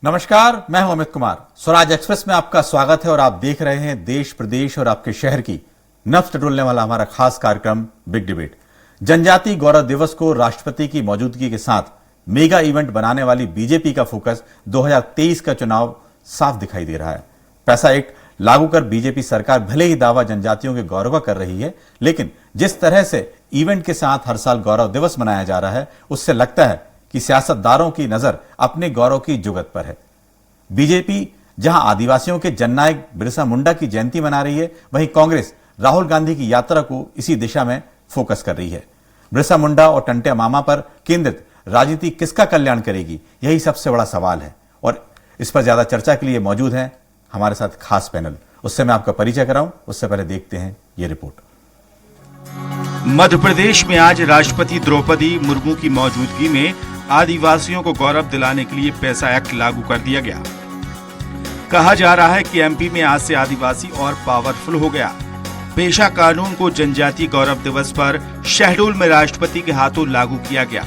नमस्कार, मैं हूं अमित कुमार। स्वराज एक्सप्रेस में आपका स्वागत है और आप देख रहे हैं देश, प्रदेश और आपके शहर की नब्ज टटोलने वाला हमारा खास कार्यक्रम बिग डिबेट। जनजाति गौरव दिवस को राष्ट्रपति की मौजूदगी के साथ मेगा इवेंट बनाने वाली बीजेपी का फोकस 2023 का चुनाव साफ दिखाई दे रहा है। पैसा एक्ट लागू कर बीजेपी सरकार भले ही दावा जनजातियों के गौरव का कर रही है, लेकिन जिस तरह से इवेंट के साथ हर साल गौरव दिवस मनाया जा रहा है, उससे लगता है कि सियासतदारों की नजर अपने गौरव की जुगत पर है। बीजेपी जहां आदिवासियों के जननायक बिरसा मुंडा की जयंती मना रही है, वहीं कांग्रेस राहुल गांधी की यात्रा को इसी दिशा में फोकस कर रही है। बिरसा मुंडा और टंटे मामा पर केंद्रित राजनीति किसका कल्याण करेगी, यही सबसे बड़ा सवाल है। और इस पर ज्यादा चर्चा के लिए मौजूद हैं हमारे साथ खास पैनल। उससे मैं आपका परिचय कराऊं, उससे पहले देखते हैं ये रिपोर्ट। मध्य प्रदेश में आज राष्ट्रपति द्रौपदी मुर्मू की मौजूदगी में आदिवासियों को गौरव दिलाने के लिए पैसा एक्ट लागू कर दिया गया। कहा जा रहा है कि एमपी में आज से आदिवासी और पावरफुल हो गया। पेशा कानून को जनजातीय गौरव दिवस पर शहडोल में राष्ट्रपति के हाथों लागू किया गया।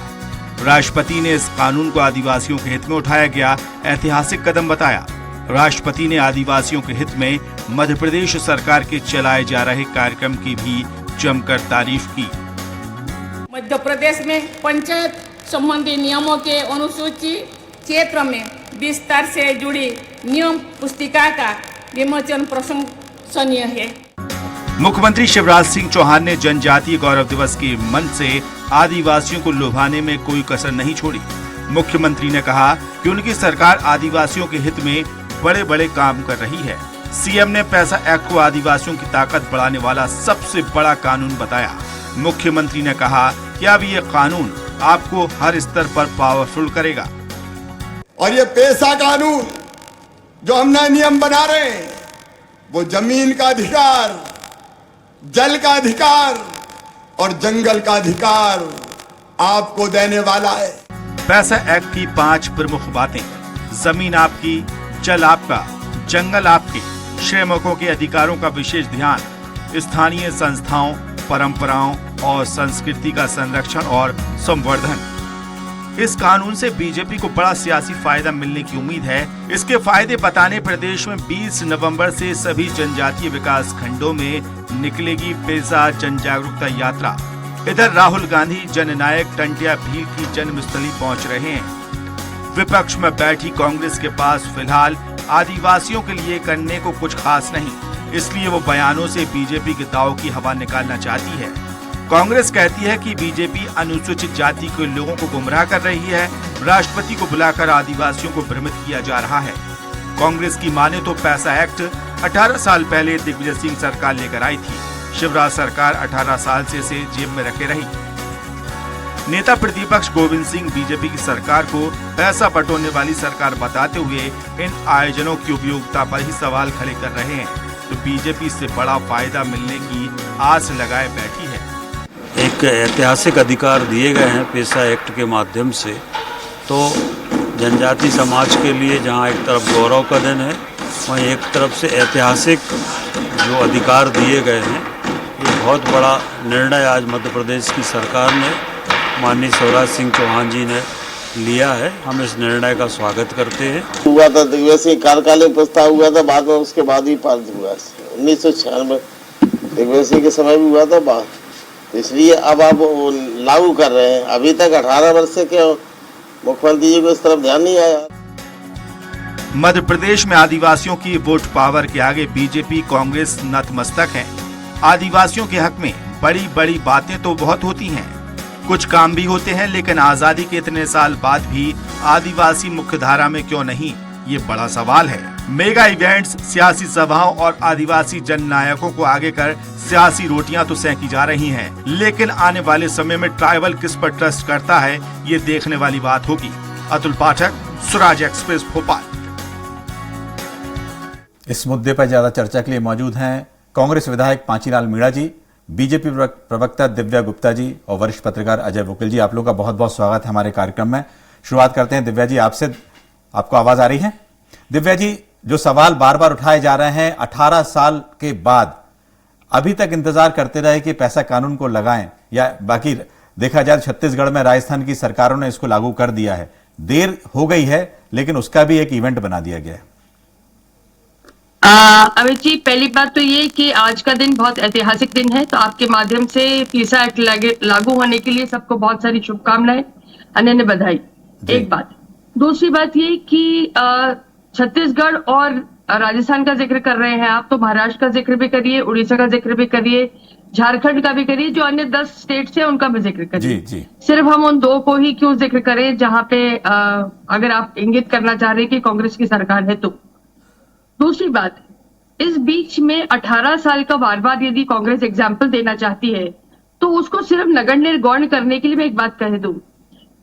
राष्ट्रपति ने इस कानून को आदिवासियों के हित में उठाया गया ऐतिहासिक कदम बताया। राष्ट्रपति ने आदिवासियों के हित में मध्य प्रदेश सरकार के चलाए जा रहे कार्यक्रम की भी जमकर तारीफ की। मध्य प्रदेश में पंचायत संबंधी नियमों के अनुसूची क्षेत्र में विस्तार से जुड़ी नियम पुस्तिका का विमोचन प्रशंसनीय है। मुख्यमंत्री शिवराज सिंह चौहान ने जनजातीय गौरव दिवस के मन से आदिवासियों को लुभाने में कोई कसर नहीं छोड़ी। मुख्यमंत्री ने कहा कि उनकी सरकार आदिवासियों के हित में बड़े बड़े काम कर रही है। सीएम ने पैसा एक्ट को आदिवासियों की ताकत बढ़ाने वाला सबसे बड़ा कानून बताया। मुख्यमंत्री ने कहा कि अब ये कानून आपको हर स्तर पर पावरफुल करेगा। और ये पैसा कानून जो हम नए नियम बना रहे हैं, वो जमीन का अधिकार, जल का अधिकार और जंगल का अधिकार आपको देने वाला है। पैसा एक्ट की 5 प्रमुख बातें: जमीन आपकी, जल आपका, जंगल आपके, श्रमिकों के अधिकारों का विशेष ध्यान, स्थानीय संस्थाओं, परंपराओं और संस्कृति का संरक्षण और संवर्धन। इस कानून से बीजेपी को बड़ा सियासी फायदा मिलने की उम्मीद है। इसके फायदे बताने प्रदेश में 20 नवंबर से सभी जनजातीय विकास खंडों में निकलेगी पैसा जन जागरूकता यात्रा। इधर राहुल गांधी जननायक टंटिया भील की जन्मस्थली पहुंच रहे हैं। विपक्ष में बैठी कांग्रेस के पास फिलहाल आदिवासियों के लिए करने को कुछ खास नहीं, इसलिए वो बयानों से बीजेपी के दाव की हवा निकालना चाहती है। कांग्रेस कहती है कि बीजेपी अनुसूचित जाति के लोगों को गुमराह कर रही है। राष्ट्रपति को बुलाकर आदिवासियों को भ्रमित किया जा रहा है। कांग्रेस की माने तो पैसा एक्ट 18 साल पहले दिग्विजय सिंह सरकार लेकर आई थी। शिवराज सरकार 18 साल से इसे जेब में रखे रही। नेता प्रतिपक्ष गोविंद सिंह बीजेपी की सरकार को पैसा बटोरने वाली सरकार बताते हुए इन आयोजनों की उपयोगिता पर ही सवाल खड़े कर रहे हैं। तो बीजेपी से बड़ा फायदा मिलने की आस लगाए बैठी है। एक ऐतिहासिक अधिकार दिए गए हैं पैसा एक्ट के माध्यम से, तो जनजाति समाज के लिए जहां एक तरफ गौरव का दिन है, वहीं एक तरफ से ऐतिहासिक जो अधिकार दिए गए हैं, ये बहुत बड़ा निर्णय आज मध्य प्रदेश की सरकार ने, माननीय शिवराज सिंह चौहान जी ने लिया है। हम इस निर्णय का स्वागत करते हैं। हुआ था दिग्विजय सिंह कार्यकालीन प्रस्ताव हुआ था, बाद में उसके बाद ही पारित हुआ। 1996 दिग्विजय सिंह के समय भी हुआ था, इसलिए अब आप लागू कर रहे हैं। अभी तक 18 वर्ष से क्या मुख्यमंत्री जी को इस तरफ ध्यान नहीं आया। मध्य प्रदेश में आदिवासियों की वोट पावर के आगे बीजेपी कांग्रेस नतमस्तक है। आदिवासियों के हक में बड़ी बड़ी बातें तो बहुत होती हैं, कुछ काम भी होते हैं, लेकिन आजादी के इतने साल बाद भी आदिवासी मुख्यधारा में क्यों नहीं, ये बड़ा सवाल है। मेगा इवेंट्स, सियासी सभाओं और आदिवासी जननायकों को आगे कर सियासी रोटियां तो सेंकी जा रही हैं, लेकिन आने वाले समय में ट्राइबल किस पर ट्रस्ट करता है, ये देखने वाली बात होगी। अतुल पाठक, स्वराज एक्सप्रेस, भोपाल। इस मुद्दे पर ज्यादा चर्चा के लिए मौजूद हैं कांग्रेस विधायक पांचीलाल मीणा जी, बीजेपी प्रवक्ता दिव्या गुप्ता जी और वरिष्ठ पत्रकार अजय वकील जी। आप लोगों का बहुत बहुत स्वागत है हमारे कार्यक्रम में। शुरुआत करते हैं दिव्या जी आपसे। आपको आवाज आ रही है? दिव्या जी, जो सवाल बार बार उठाए जा रहे हैं, 18 साल के बाद अभी तक इंतजार करते रहे कि पैसा कानून को लगाएं, या बाकी देखा जाए छत्तीसगढ़ में राजस्थान की सरकारों ने इसको लागू कर दिया है। देर हो गई है, लेकिन उसका भी एक इवेंट बना दिया गया है। अमित जी, पहली बात तो ये कि आज का दिन बहुत ऐतिहासिक दिन है, तो आपके माध्यम से पीसा एक्ट लागू होने के लिए सबको बहुत सारी शुभकामनाएं, अनन्य बधाई। एक बात। दूसरी बात ये कि छत्तीसगढ़ और राजस्थान का जिक्र कर रहे हैं आप, तो महाराष्ट्र का जिक्र भी करिए, उड़ीसा का जिक्र भी करिए, झारखंड का भी करिए, जो अन्य 10 स्टेट्स हैं उनका भी जिक्र करिए। जी। सिर्फ हम उन 2 को ही क्यों जिक्र करें जहां पे अगर आप इंगित करना चाह रहे हैं कि कांग्रेस की सरकार है तो। दूसरी बात, इस बीच में 18 साल का बार बार यदि कांग्रेस एग्जाम्पल देना चाहती है तो उसको सिर्फ नगण्य गौण करने के लिए मैं एक बात कह दूं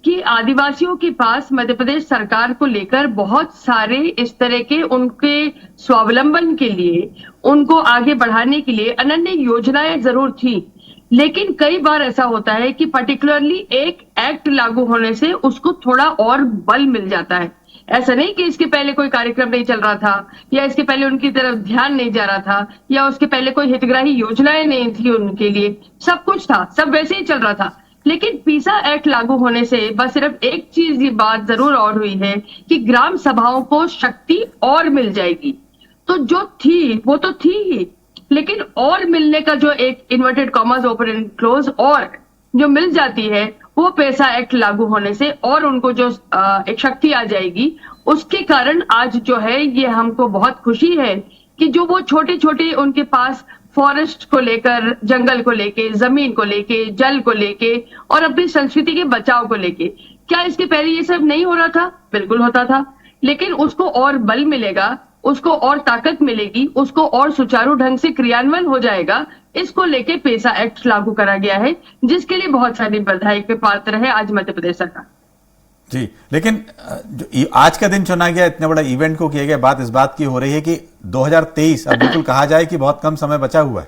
कि आदिवासियों के पास मध्य प्रदेश सरकार को लेकर बहुत सारे इस तरह के उनके स्वावलंबन के लिए, उनको आगे बढ़ाने के लिए अनन्य योजनाएं जरूर थी, लेकिन कई बार ऐसा होता है कि पर्टिकुलरली एक एक्ट लागू होने से उसको थोड़ा और बल मिल जाता है। ऐसा नहीं कि इसके पहले कोई कार्यक्रम नहीं चल रहा था, या इसके पहले उनकी तरफ ध्यान नहीं जा रहा था, या उसके पहले कोई हितग्राही योजनाएं नहीं थी उनके लिए, सब कुछ था, सब वैसे ही चल रहा था। लेकिन पीसा एक्ट लागू होने से बस सिर्फ एक चीज ये बात जरूर और हुई है कि ग्राम सभाओं को शक्ति और मिल जाएगी। तो जो थी वो तो थी ही, लेकिन और मिलने का जो एक inverted commas open and close और जो मिल जाती है वो पैसा एक्ट लागू होने से, और उनको जो एक शक्ति आ जाएगी, उसके कारण आज जो है ये हमको बहुत खुशी है कि जो वो छोटे छोटे उनके पास फॉरेस्ट को लेकर, जंगल को लेके, जमीन को लेके, जल को लेके और अपनी संस्कृति के बचाव को लेके, क्या इसके पहले ये सब नहीं हो रहा था? बिल्कुल होता था, लेकिन उसको और बल मिलेगा, उसको और ताकत मिलेगी, उसको और सुचारू ढंग से क्रियान्वयन हो जाएगा। इसको लेके पैसा एक्ट लागू करा गया है, जिसके लिए बहुत सारी बधाई के पात्र है आज मध्य प्रदेश सरकार। जी, लेकिन जो आज का दिन चुना गया, इतने बड़ा इवेंट को किया गया, बात इस बात की हो रही है कि 2023 अब बिल्कुल कहा जाए कि बहुत कम समय बचा हुआ है।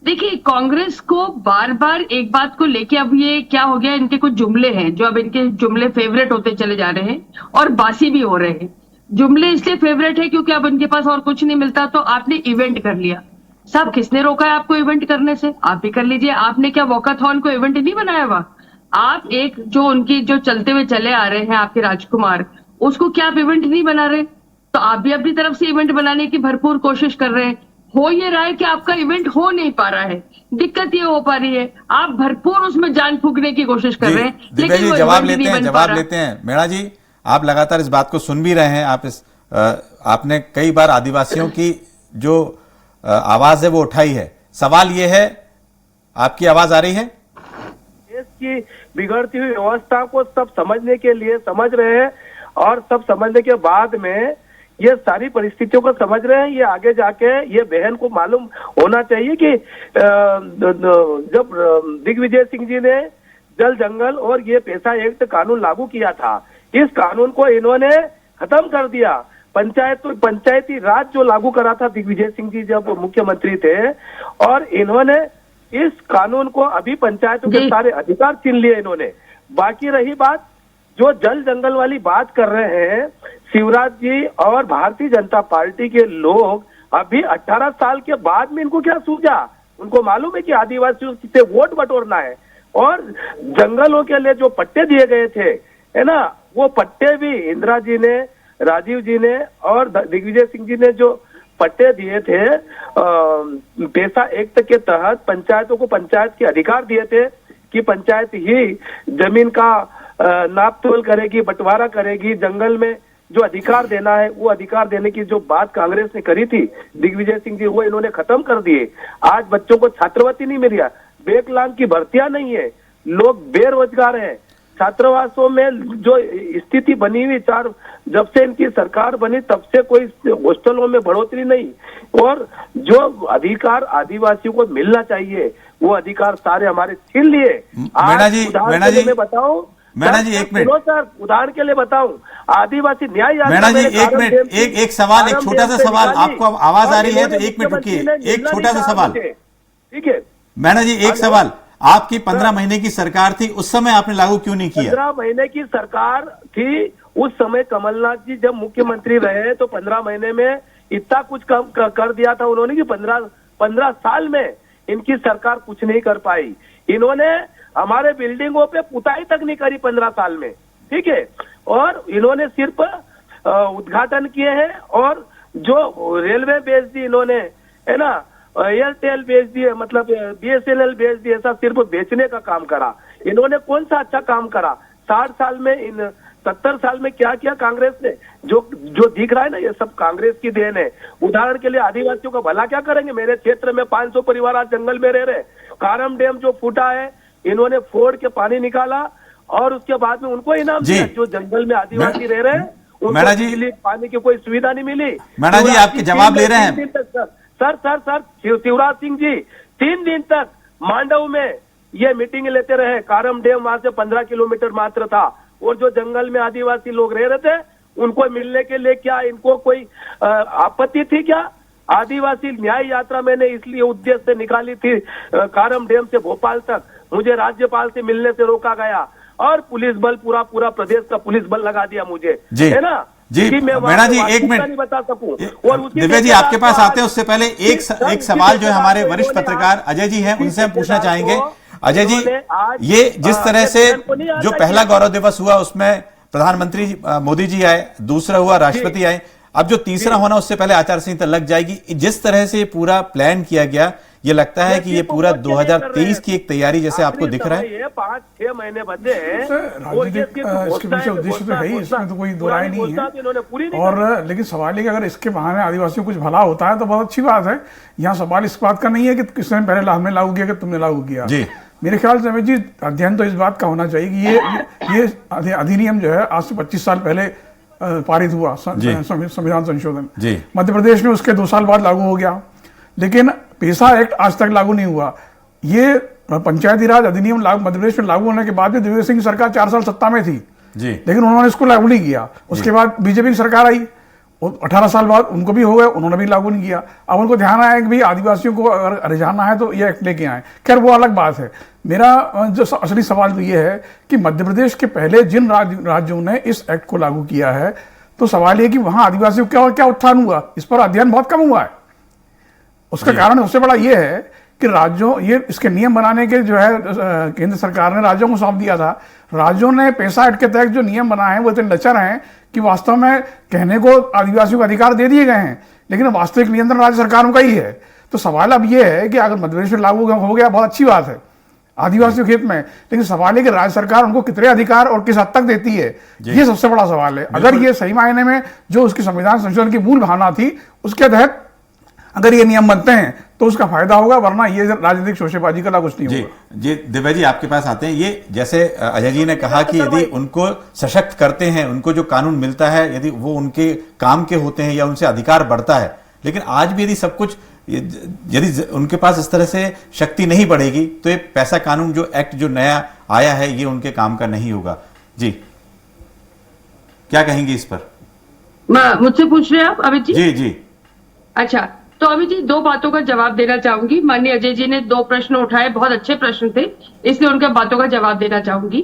देखिए, कांग्रेस को बार बार एक बात को लेके अब ये क्या हो गया, इनके कुछ जुमले हैं जो अब इनके जुमले फेवरेट होते चले जा रहे हैं और बासी भी हो रहे हैं। जुमले इसलिए फेवरेट है क्योंकि अब इनके पास और कुछ नहीं मिलता, तो आपने इवेंट कर लिया। साहब, किसने रोका है आपको इवेंट करने से? आप भी कर लीजिए। आपने क्या वॉकाथॉन को इवेंट नहीं बनाया हुआ? आप एक जो उनकी जो चलते हुए चले आ रहे हैं आपके राजकुमार, उसको क्या आप इवेंट नहीं बना रहे? तो आप भी अपनी तरफ से इवेंट बनाने की भरपूर कोशिश कर रहे हैं। हो ये रहा है कि आपका इवेंट हो नहीं पा रहा है, दिक्कत ये हो पा रही है, आप भरपूर उसमें जान फूंकने की कोशिश कर रहे हैं, लेकिन वो जवाब लेते हैं। मीणा जी, आप लगातार इस बात को सुन भी रहे हैं। आपने कई बार आदिवासियों की जो आवाज है वो उठाई है। सवाल ये है, आपकी आवाज आ रही है? देश की बिगड़ती हुई व्यवस्था को सब समझने के लिए समझ रहे हैं, और सब समझने के बाद में ये सारी परिस्थितियों को समझ रहे हैं। ये आगे जाके ये बहन को मालूम होना चाहिए कि जब दिग्विजय सिंह जी ने जल जंगल और ये पैसा एक्ट कानून लागू किया था, इस कानून को इन्होंने खत्म कर दिया। पंचायती राज जो लागू करा था दिग्विजय सिंह जी जब मुख्यमंत्री थे, और इन्होंने इस कानून को अभी पंचायतों के सारे अधिकार छीन लिए इन्होंने। बाकी रही बात जो जल जंगल वाली बात कर रहे हैं शिवराज जी और भारतीय जनता पार्टी के लोग, अभी 18 साल के बाद में इनको क्या सूझा? उनको मालूम है कि आदिवासियों से वोट बटोरना है, और जंगलों के लिए जो पट्टे दिए गए थे, है ना, वो पट्टे भी इंदिरा जी ने, राजीव जी ने और दिग्विजय सिंह जी ने जो पट्टे दिए थे पैसा एक्ट के तहत पंचायतों को पंचायत के अधिकार दिए थे कि पंचायत ही जमीन का नाप तोल करेगी, बंटवारा करेगी, जंगल में जो अधिकार देना है वो अधिकार देने की जो बात कांग्रेस ने करी थी दिग्विजय सिंह जी, वो इन्होंने खत्म कर दिए। आज बच्चों को छात्रवृत्ति नहीं मिल रहा, बैकलॉग की भर्तियां नहीं है, लोग बेरोजगार हैं। छात्रावासों में जो स्थिति बनी हुई, जब से इनकी सरकार बनी तब से कोई हॉस्टलों में बढ़ोतरी नहीं, और जो अधिकार आदिवासियों को मिलना चाहिए वो अधिकार सारे हमारे छीन लिए। मीणा जी, मैं बताऊं, मीणा जी, एक मिनट, उदाहरण के लिए बताऊं, आदिवासी न्याय मीणा जी, एक मिनट, एक सवाल, एक छोटा सा सवाल। आपको आवाज आ रही है तो एक मिनट रुकिए, एक छोटा सा सवाल। ठीक है मीणा जी, एक सवाल। आपकी 15 महीने की सरकार थी, उस समय आपने लागू क्यों नहीं किया? 15 महीने की सरकार थी, उस समय कमलनाथ जी जब मुख्यमंत्री रहे तो 15 महीने में इतना कुछ कम कर दिया था उन्होंने कि 15 साल में इनकी सरकार कुछ नहीं कर पाई। इन्होंने हमारे बिल्डिंगों पे पुताई तक नहीं करी 15 साल में, ठीक है। और इन्होंने सिर्फ उद्घाटन किए हैं और जो रेलवे बेच दी इन्होंने, है ना, एयरटेल बेच दिए, मतलब BSNL बेच दिए, ऐसा सिर्फ बेचने का काम करा। इन्होंने कौन सा अच्छा काम करा 60 साल में, इन 70 साल में क्या किया कांग्रेस ने? जो दिख रहा है ना, ये सब कांग्रेस की देन है। उदाहरण के लिए आदिवासियों का भला क्या करेंगे? मेरे क्षेत्र में 500 परिवार आज जंगल में रह रहे। कारम डैम जो फूटा है, इन्होंने फोड़ के पानी निकाला और उसके बाद में उनको इनाम दिया। जो जंगल में आदिवासी रह रहे हैं मैडा जी, पानी की कोई सुविधा नहीं मिली। मैडा जी, आपके जवाब ले रहे हैं सर शिवराज सिंह जी 3 दिन तक मांडव में ये मीटिंग लेते रहे। कारम डैम वहां से 15 किलोमीटर मात्र था और जो जंगल में आदिवासी लोग रह रहे थे उनको मिलने के लिए क्या इनको कोई आपत्ति थी क्या? आदिवासी न्याय यात्रा मैंने इसलिए उद्देश्य से निकाली थी कारम डैम से भोपाल तक। मुझे राज्यपाल से मिलने से रोका गया और पुलिस बल पूरा प्रदेश का पुलिस बल लगा दिया मुझे, है ना जी। मीणा जी, एक मिनट बता सकूं। और दिव्या जी आपके पास आते हैं, उससे पहले एक सवाल जो है हमारे वरिष्ठ पत्रकार अजय जी हैं उनसे हम पूछना चाहेंगे। अजय जी, ये जिस तरह से जो पहला गौरव दिवस हुआ उसमें प्रधानमंत्री मोदी जी आए, दूसरा हुआ राष्ट्रपति आए, अब जो तीसरा होना उससे पहले आचार संहिता लग जाएगी। जिस तरह से ये पूरा प्लान किया गया, ये लगता है कि ये पूरा 2023 की एक तैयारी जैसे आपको दिख रहा है। 5-6 महीने बंदे हैं, राजनीतिक इसके पीछे उद्देश्य तो है ही, इसमें तो कोई दो राय नहीं है। और लेकिन सवाल है कि अगर इसके बहाने आदिवासियों को कुछ भला होता है तो बहुत अच्छी बात है। यहाँ सवाल इस बात का नहीं है कि किसने पहले हमने लागू किया कि तुमने लागू किया। मेरे ख्याल से अमित जी, अध्ययन तो इस बात का होना चाहिए कि ये अधिनियम जो है आज से 25 साल पहले पारित हुआ, संविधान संशोधन मध्य प्रदेश में, उसके 2 साल बाद लागू हो गया। लेकिन पेसा एक्ट आज तक लागू नहीं हुआ। ये पंचायती राज अधिनियम मध्य प्रदेश में लागू होने के बाद भी दिग्विजय सिंह की सरकार 4 साल सत्ता में थी लेकिन उन्होंने इसको लागू नहीं किया। उसके बाद बीजेपी की सरकार आई, 18 साल बाद उनको भी हो गए, उन्होंने भी लागू नहीं किया। अब उनको ध्यान आया कि भाई आदिवासियों को अगर रिझाना है तो ये एक्ट लेके आए। खैर वो अलग बात है। मेरा जो असली सवाल तो ये है कि मध्य प्रदेश के पहले जिन राज्यों ने इस एक्ट को लागू किया है, तो सवाल ये कि वहां आदिवासियों का क्या उत्थान हुआ, इस पर अध्ययन बहुत कम हुआ है। उसका कारण सबसे बड़ा ये है कि राज्यों, ये इसके नियम बनाने के जो है केंद्र सरकार ने राज्यों को सौंप दिया था। राज्यों ने पेसा एक्ट के तहत जो नियम बनाए हैं वो इतने लचर हैं कि वास्तव में कहने को आदिवासियों को अधिकार दे दिए गए हैं, लेकिन वास्तविक नियंत्रण राज्य सरकारों का ही है। तो सवाल अब ये है कि अगर मध्य प्रदेश में लागू हो गया, बहुत अच्छी बात है आदिवासियों के हित में, लेकिन सवाल है कि राज्य सरकार उनको कितने अधिकार और किस हद तक देती है, ये सबसे बड़ा सवाल है। अगर ये सही मायने में जो उसकी संविधान संशोधन की मूल भावना थी उसके तहत अगर ये नियम बनते हैं तो उसका फायदा होगा, वरना ये राजनीतिक शोशेबाजी का कुछ नहीं होगा। जी दिव्या जी आपके पास आते हैं। ये जैसे अजय जी ने कहा कि यदि उनको सशक्त करते हैं, उनको जो कानून मिलता है, यदि वो उनके काम के होते हैं या उनसे अधिकार बढ़ता है, लेकिन आज भी यदि सब कुछ, यदि उनके पास इस तरह से शक्ति नहीं बढ़ेगी तो ये पैसा कानून जो एक्ट जो नया आया है ये उनके काम का नहीं होगा। जी क्या कहेंगे इस पर? मुझसे पूछ रहे हैं आप अमित जी? जी जी। अच्छा, तो अमित जी 2 बातों का जवाब देना चाहूंगी। माननीय अजय जी ने 2 प्रश्न उठाए, बहुत अच्छे प्रश्न थे, इसलिए उनके बातों का जवाब देना चाहूंगी।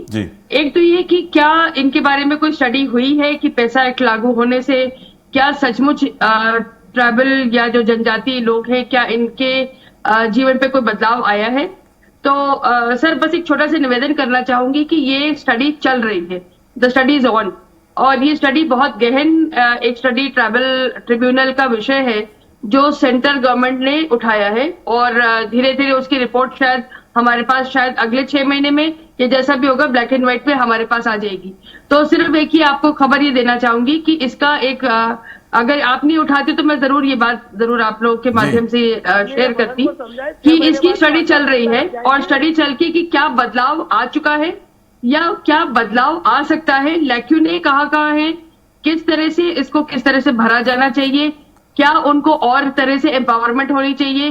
एक तो ये कि क्या इनके बारे में कोई स्टडी हुई है कि पैसा एक्ट लागू होने से क्या सचमुच ट्राइबल या जो जनजातीय लोग हैं, क्या इनके जीवन पे कोई बदलाव आया है? तो सर बस एक छोटा सा निवेदन करना चाहूंगी कि ये स्टडी चल रही है, द स्टडी इज ऑन, और ये स्टडी बहुत गहन एक स्टडी ट्राइबल ट्रिब्यूनल का विषय है जो सेंट्रल गवर्नमेंट ने उठाया है, और धीरे धीरे उसकी रिपोर्ट शायद हमारे पास शायद अगले 6 महीने में ये जैसा भी होगा ब्लैक एंड व्हाइट पे हमारे पास आ जाएगी। तो सिर्फ एक ही आपको खबर ये देना चाहूंगी कि इसका एक अगर आप नहीं उठाते तो मैं जरूर ये बात जरूर आप लोगों के माध्यम से शेयर करती कि इसकी स्टडी चल रही है, और स्टडी चल के कि क्या बदलाव आ चुका है या क्या बदलाव आ सकता है, लैक्यूने कहाँ है, किस तरह से इसको किस तरह से भरा जाना चाहिए, क्या उनको और तरह से एम्पावरमेंट होनी चाहिए,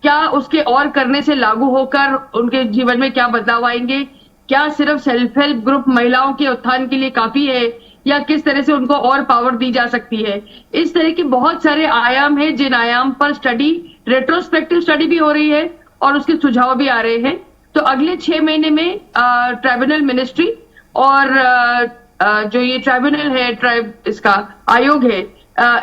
क्या उसके और करने से लागू होकर उनके जीवन में क्या बदलाव आएंगे, क्या सिर्फ सेल्फ हेल्प ग्रुप महिलाओं के उत्थान के लिए काफी है या किस तरह से उनको और पावर दी जा सकती है। इस तरह के बहुत सारे आयाम हैं जिन आयाम पर स्टडी, रेट्रोस्पेक्टिव स्टडी भी हो रही है और उसके सुझाव भी आ रहे हैं। तो अगले 6 महीने में ट्राइब्यूनल मिनिस्ट्री और जो ये ट्राइब्यूनल है, इसका आयोग है,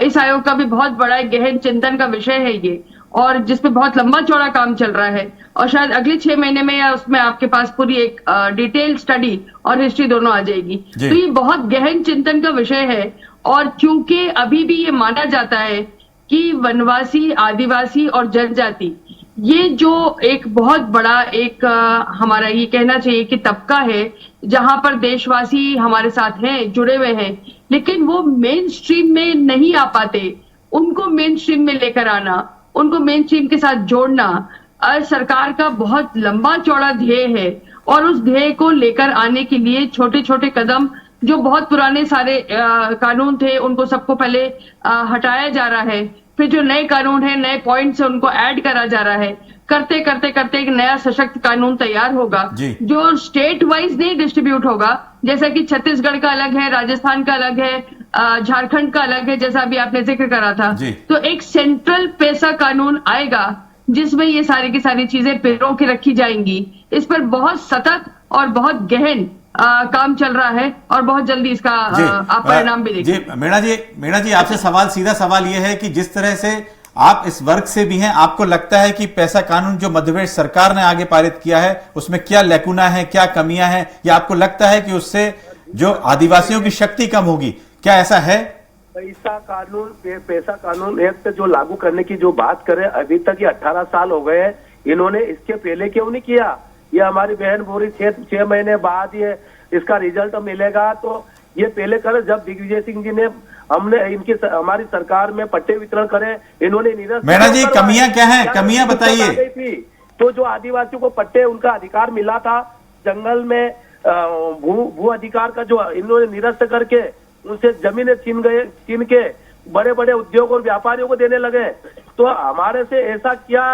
इस आयोग का भी बहुत बड़ा गहन चिंतन का विषय है ये, और जिसपे बहुत लंबा चौड़ा काम चल रहा है, और शायद अगले 6 महीने में या उसमें आपके पास पूरी एक डिटेल स्टडी और हिस्ट्री दोनों आ जाएगी। तो ये बहुत गहन चिंतन का विषय है। और क्योंकि अभी भी ये माना जाता है कि वनवासी, आदिवासी और जनजाति, ये जो एक बहुत बड़ा एक हमारा ये कहना चाहिए कि तबका है जहां पर देशवासी हमारे साथ हैं, जुड़े हुए हैं, लेकिन वो मेन स्ट्रीम में नहीं आ पाते। उनको मेन स्ट्रीम में लेकर आना, उनको मेन स्ट्रीम के साथ जोड़ना सरकार का बहुत लंबा चौड़ा ध्येय है। और उस ध्येय को लेकर आने के लिए छोटे छोटे कदम, जो बहुत पुराने सारे कानून थे उनको सबको पहले हटाया जा रहा है, फिर जो नए कानून है, नए पॉइंट से उनको ऐड करा जा रहा है। करते करते करते एक नया सशक्त कानून तैयार होगा जो स्टेट वाइज नहीं डिस्ट्रीब्यूट होगा, जैसा कि छत्तीसगढ़ का अलग है, राजस्थान का अलग है, झारखंड का अलग है, जैसा अभी आपने जिक्र करा था। तो एक सेंट्रल पैसा कानून आएगा जिसमें ये सारी की सारी चीजें पिरो के रखी जाएंगी। इस पर बहुत सतत और बहुत गहन काम चल रहा है और बहुत जल्दी इसका आप परिणाम भी देखेंगे। मीणा जी आपसे सीधा सवाल यह है कि जिस तरह से आप इस वर्ग से भी हैं, आपको लगता है कि पैसा कानून जो मध्य प्रदेश सरकार ने आगे पारित किया है उसमें क्या लैकुना है, क्या कमियां हैं, या आपको लगता है कि उससे जो आदिवासियों की शक्ति कम होगी? क्या ऐसा है? पैसा कानून एक्ट जो लागू करने की जो बात करें, अभी तक ये 18 साल हो गए हैं, इन्होंने इसके पहले क्यों नहीं किया? ये हमारी बहन बोल रही 6 महीने बाद ये इसका रिजल्ट मिलेगा, तो ये पहले करे। जब दिग्विजय सिंह जी ने हमारी सरकार में पट्टे वितरण करे, इन्होंने मीणा जी कमियां क्या हैं, कमियां बताइए। तो जो आदिवासियों को पट्टे उनका अधिकार मिला था, जंगल में भू अधिकार का जो इन्होंने निरस्त करके उनसे जमीनें छीन के बड़े बड़े उद्योग और व्यापारियों को देने लगे। तो हमारे से ऐसा क्या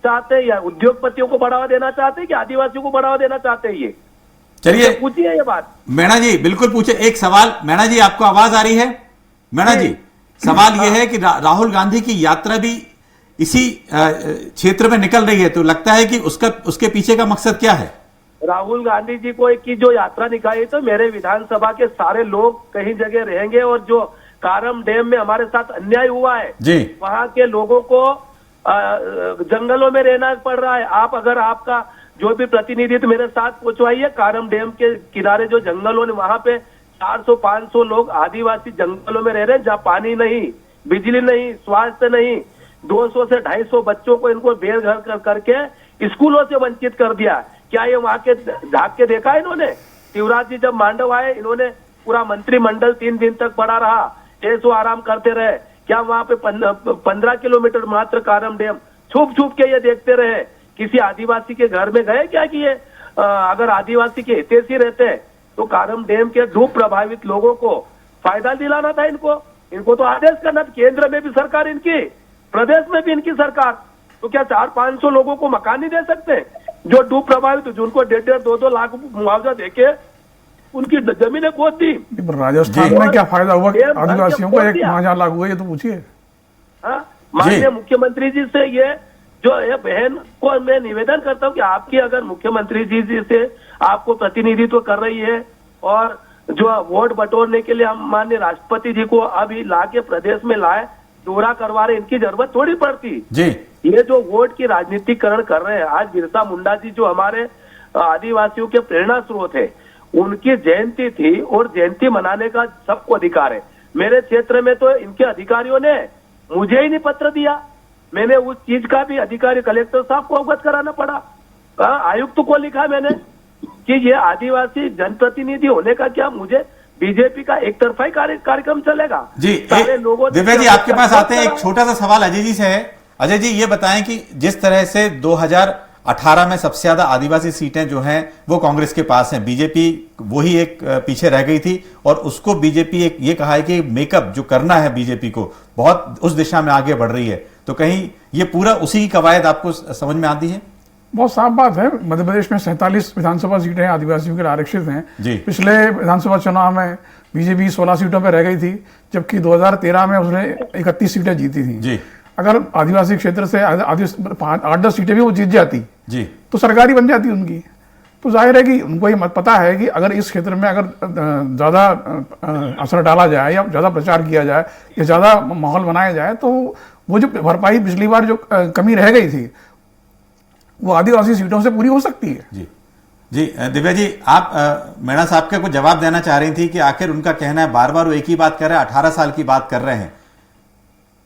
चाहते हैं? या उद्योगपतियों को बढ़ावा देना चाहते हैं कि आदिवासियों को बढ़ावा देना चाहते हैं? ये चलिए पूछिए ये बात। मीणा जी बिल्कुल पूछे। एक सवाल, मीणा जी आपको आवाज आ रही है? मीणा जी सवाल यह है कि राहुल गांधी की यात्रा भी इसी क्षेत्र में निकल रही है, तो लगता है कि उसके पीछे का मकसद क्या है? राहुल गांधी जी को की जो यात्रा निकाली, तो मेरे विधानसभा के सारे लोग कहीं जगह रहेंगे, और जो कारम डैम में हमारे साथ अन्याय हुआ है जी, वहां के लोगों को जंगलों में रहना पड़ रहा है। आप अगर आपका जो भी प्रतिनिधित्व मेरे साथ पहुंचवाइए, कारम डैम के किनारे जो जंगलों ने, वहां पे 400-500 लोग आदिवासी जंगलों में रह रहे हैं, जहाँ पानी नहीं, बिजली नहीं, स्वास्थ्य नहीं। 200 से 250 बच्चों को इनको बेघर करके स्कूलों से वंचित कर दिया। क्या ये वहां के झाँक के देखा इन्होंने? शिवराज जी जब मांडव आए, इन्होंने पूरा मंत्रिमंडल 3 दिन तक पड़ा रहा, ऐसो आराम करते रहे। क्या वहां पे 15 किलोमीटर मात्र कारम डैम छुप के ये देखते रहे? किसी आदिवासी के घर में गए क्या कि ये अगर आदिवासी के हितैषी रहते तो कारम डैम के डूब प्रभावित लोगों को फायदा दिलाना था इनको तो आदेश करना था। केंद्र में भी सरकार इनकी, प्रदेश में भी इनकी सरकार, तो क्या 400-500 लोगों को मकान नहीं दे सकते जो डूब प्रभावित, जिनको 1.5 2 लाख मुआवजा देके उनकी जमीनें गोद दी? राजस्थान में क्या फायदा हुआ आदिवासियों को? 1,000 लाख हुआ, ये तो पूछिए। माननीय मुख्यमंत्री जी से ये जो ये बहन को मैं निवेदन करता हूँ कि आपकी अगर मुख्यमंत्री जी से आपको प्रतिनिधित्व कर रही है, और जो वोट बटोरने के लिए हम माननीय राष्ट्रपति जी को अभी लाके प्रदेश में लाए, दौरा करवा रहे, इनकी जरूरत थोड़ी पड़ती जी। ये जो वोट की राजनीतिकरण कर रहे हैं, आज बिरसा मुंडा जी जो हमारे आदिवासियों के प्रेरणा स्रोत है, उनकी जयंती थी और जयंती मनाने का सबको अधिकार है। मेरे क्षेत्र में तो इनके अधिकारियों ने मुझे ही नहीं पत्र दिया, मैंने उस चीज का भी अधिकारी कलेक्टर साहब को अवगत कराना पड़ा। आयुक्त को लिखा मैंने कि ये आदिवासी जनप्रतिनिधि होने का क्या मुझे बीजेपी का एक तरफा कार्यक्रम चलेगा? जी सारे लोगों दिव्या जी आपके पास आते हैं। एक छोटा सा सवाल अजय जी से है। अजय जी ये बताएं कि जिस तरह से 2018 में सबसे ज्यादा आदिवासी सीटें जो हैं वो कांग्रेस के पास हैं, बीजेपी वही एक पीछे रह गई थी, और उसको बीजेपी एक ये कहा है कि मेकअप जो करना है बीजेपी को, बहुत उस दिशा में आगे बढ़ रही है, तो कहीं ये पूरा उसी की कवायद आपको समझ में आती है? बहुत साफ बात है। मध्य प्रदेश में 47 विधानसभा सीटें आदिवासियों के लिए आरक्षित हैं। पिछले विधानसभा चुनाव में बीजेपी 16 सीटों पर रह गई थी, जबकि 2013 में उसने 31 सीटें जीती थी जी। अगर आदिवासी क्षेत्र से 8-10 सीटें भी वो जीत जाती जी, तो सरकार ही बन जाती उनकी। तो जाहिर है कि उनको ये मत पता है कि अगर इस क्षेत्र में अगर ज़्यादा असर डाला जाए या ज़्यादा प्रचार किया जाए या ज़्यादा माहौल बनाया जाए तो वो जो भरपाई पिछली बार जो कमी रह गई थी वो आदिवासी सीटों से पूरी हो सकती है। जी जी दिव्या जी, आप मीणा साहब का कुछ जवाब देना चाह रही थी कि आखिर उनका कहना है बार बार वो एक ही बात कर रहे हैं, 18 साल की बात कर रहे हैं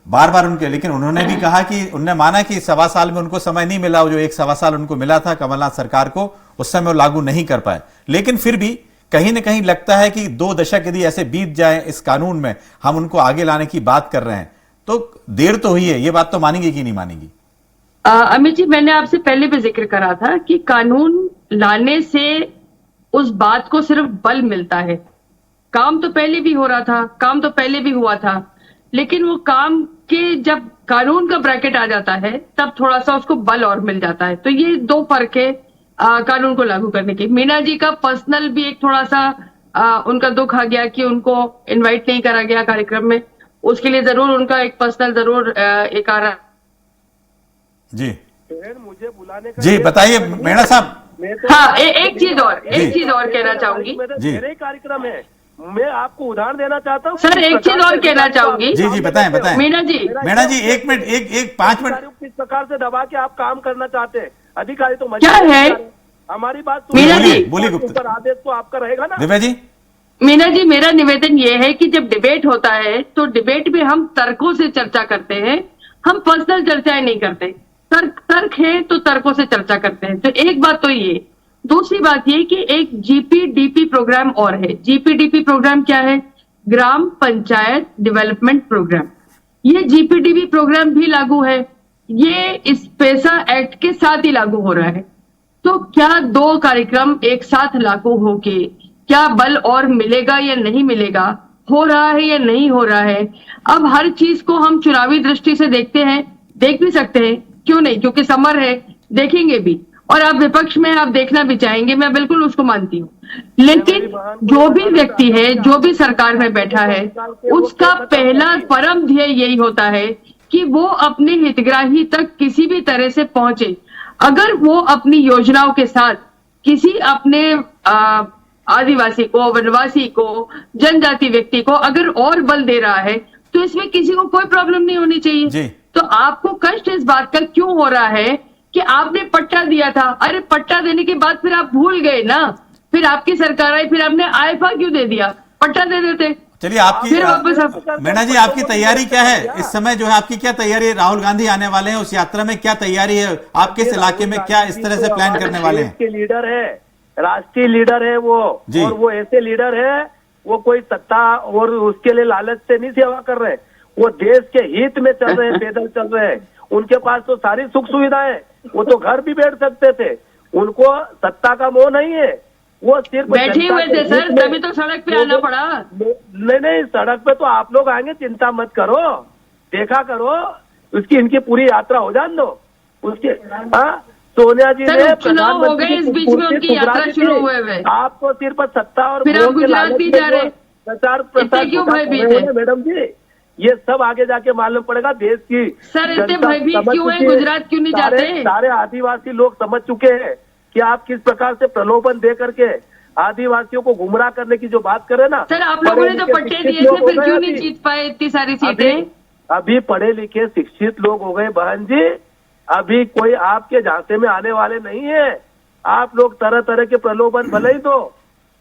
बार बार उनके, लेकिन उन्होंने भी कहा कि उन्होंने माना कि 1.25 साल में उनको समय नहीं मिला, जो 1.25 साल उनको मिला था कमलनाथ सरकार को उस समय वो लागू नहीं कर पाए। लेकिन फिर भी कहीं ना कहीं लगता है कि 2 दशक यदि ऐसे बीत जाए इस कानून में, हम उनको आगे लाने की बात कर रहे हैं तो देर तो हुई है, ये बात तो मानेंगे कि नहीं मानेंगी? अमित जी, मैंने आपसे पहले भी जिक्र करा था कि कानून लाने से उस बात को सिर्फ बल मिलता है। काम तो पहले भी हो रहा था, काम तो पहले भी हुआ था, लेकिन वो काम के जब कानून का ब्रैकेट आ जाता है तब थोड़ा सा उसको बल और मिल जाता है। तो ये 2 फर्क है कानून को लागू करने के। मीणा जी का पर्सनल भी एक थोड़ा सा उनका दुख आ गया कि उनको इनवाइट नहीं करा गया कार्यक्रम में, उसके लिए जरूर उनका एक पर्सनल जरूर एक आ रहा। जी मुझे बुलाने का जी बताइए मीणा साहब। हाँ, एक चीज और कहना चाहूंगी। मेरे कार्यक्रम है, मैं आपको उदाहरण देना चाहता हूँ सर, एक चीज और कहना चाहूंगी। जी जी बताएं बताएं। मीणा जी 1 मिनट, एक 5 मिनट। किस प्रकार से दबा के आप काम करना चाहते हैं? अधिकारी तो क्या है? हमारी बात मीणा जी बोलिए गुप्ता, आदेश तो आपका रहेगा ना। दिव्या जी। मीणा जी, मेरा निवेदन ये है कि जब डिबेट होता है तो डिबेट में हम तर्कों से चर्चा करते हैं, हम पर्सनल चर्चाएं नहीं करते। तर्क है तो तर्कों से चर्चा करते हैं। तो एक बात तो ये, दूसरी बात ये कि एक जीपीडीपी प्रोग्राम और है। जीपीडीपी प्रोग्राम क्या है? ग्राम पंचायत डेवलपमेंट प्रोग्राम। ये जीपीडीपी प्रोग्राम भी लागू है, ये इस पैसा एक्ट के साथ ही लागू हो रहा है। तो क्या 2 कार्यक्रम एक साथ लागू होके क्या बल और मिलेगा या नहीं मिलेगा, हो रहा है या नहीं हो रहा है? अब हर चीज को हम चुनावी दृष्टि से देखते हैं, देख भी सकते हैं, क्यों नहीं, क्योंकि समर है, देखेंगे भी। और आप विपक्ष में आप देखना भी चाहेंगे, मैं बिल्कुल उसको मानती हूँ। लेकिन जो भी व्यक्ति है, जो भी सरकार में बैठा है, उसका पहला परम ध्येय यही होता है कि वो अपने हितग्राही तक किसी भी तरह से पहुंचे। अगर वो अपनी योजनाओं के साथ किसी अपने आदिवासी को, वनवासी को, जनजाति व्यक्ति को अगर और बल दे रहा है तो इसमें किसी को कोई प्रॉब्लम नहीं होनी चाहिए। तो आपको कष्ट इस बात का क्यों हो रहा है कि आपने पट्टा दिया था? अरे पट्टा देने के बाद फिर आप भूल गए ना, फिर आपकी सरकार आई, फिर आपने आईफा क्यों दे दिया? पट्टा दे देते। चलिए आपकी मीणा जी, आपकी तैयारी क्या है इस समय? जो है आपकी क्या तैयारी है? राहुल गांधी आने वाले हैं, उस यात्रा में क्या तैयारी है? आप किस इलाके में क्या इस तरह से प्लान करने वाले हैं? लीडर है, राष्ट्रीय लीडर है वो, और वो ऐसे लीडर है, वो कोई सत्ता और उसके लिए लालच से नहीं सेवा कर रहे, वो देश के हित में चल रहे हैं, पैदल चल रहे हैं। उनके पास तो सारी सुख सुविधाएं, वो तो घर भी बैठ सकते थे, उनको सत्ता का मोह नहीं है, वो सिर्फ बैठे हुए थे सर, तभी तो सड़क पे आना पड़ा। नहीं, सड़क पे तो आप लोग आएंगे, चिंता मत करो, देखा करो, उसकी इनकी पूरी यात्रा हो जान दो उसके। सोनिया जी ने चुनाव हो गए, इस बीच में उनकी यात्रा शुरू हुए, आपको सिर्फ सत्ता और फिर आप गुजरात भी जा रहे, प्रचार प्रसार क्यों भयभीत है मैडम जी? ये सब आगे जाके मालूम पड़ेगा देश की। सर इतने भयभीत क्यों है? गुजरात क्यों नहीं जाते? सारे आदिवासी लोग समझ चुके हैं कि आप किस प्रकार से प्रलोभन दे करके आदिवासियों को गुमराह करने की जो बात करे ना। सर आप लोगों ने तो पट्टे दिए थे, फिर क्यों नहीं जीत पाए इतनी सारी सीटें? अभी पढ़े लिखे शिक्षित लोग हो गए बहन जी, अभी कोई आपके झांसे में आने वाले नहीं है। आप लोग तरह तरह के प्रलोभन भले ही दो,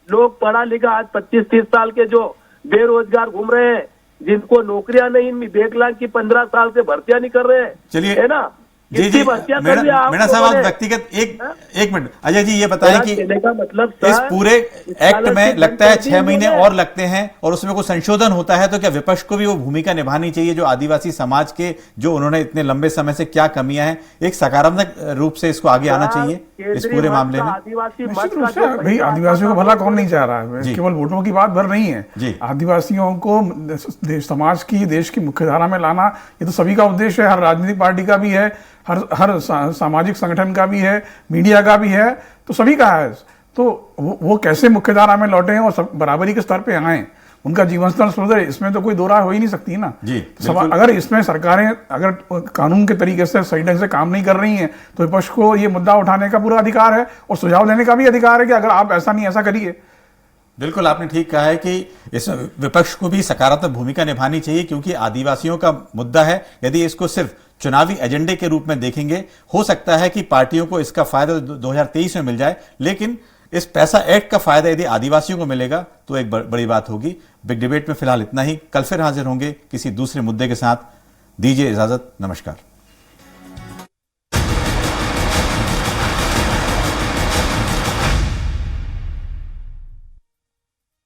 लोग पढ़ा लिखा आज 25-30 साल के जो बेरोजगार घूम रहे हैं, जिनको नौकरियां नहीं, 1 लाख की 15 साल से भर्तियां नहीं कर रहे हैं, चलिए है ना? जी मीणा साहब, आप व्यक्तिगत एक मिनट अजय जी ये बताएं कि मतलब इस पूरे एक्ट में लगता है 6 महीने और लगते हैं और उसमें कोई संशोधन होता है, तो क्या विपक्ष को भी वो भूमिका निभानी चाहिए जो आदिवासी समाज के, जो उन्होंने इतने लंबे समय से क्या कमियां हैं, एक सकारात्मक रूप से इसको आगे आना चाहिए इस पूरे मामले में? भाई आदिवासियों को भला कौन नहीं चाह रहा है, केवल वोटों की बात भर नहीं है। आदिवासियों को समाज की, देश की मुख्यधारा में लाना, ये तो सभी का उद्देश्य है, हर राजनीतिक पार्टी का भी है, हर सामाजिक संगठन का भी है, मीडिया का भी है, तो सभी का है। तो वो कैसे मुख्यधारा में लौटे हैं और सब बराबरी के स्तर पे आए, उनका जीवन स्तर सुधरे, इसमें तो कोई दो राय हो ही नहीं सकती ना जी, अगर इसमें सरकारें अगर कानून के तरीके से सही ढंग से काम नहीं कर रही हैं तो विपक्ष को ये मुद्दा उठाने का पूरा अधिकार है और सुझाव देने का भी अधिकार है कि अगर आप ऐसा नहीं ऐसा करिए। बिल्कुल आपने ठीक कहा है कि इस विपक्ष को भी सकारात्मक भूमिका निभानी चाहिए, क्योंकि आदिवासियों का मुद्दा है। यदि इसको सिर्फ चुनावी एजेंडे के रूप में देखेंगे, हो सकता है कि पार्टियों को इसका फायदा 2023 में मिल जाए, लेकिन इस पैसा एक्ट का फायदा यदि आदिवासियों को मिलेगा तो एक बड़ी बात होगी। बिग डिबेट में फिलहाल इतना ही, कल फिर हाजिर होंगे किसी दूसरे मुद्दे के साथ। दीजिए इजाजत, नमस्कार।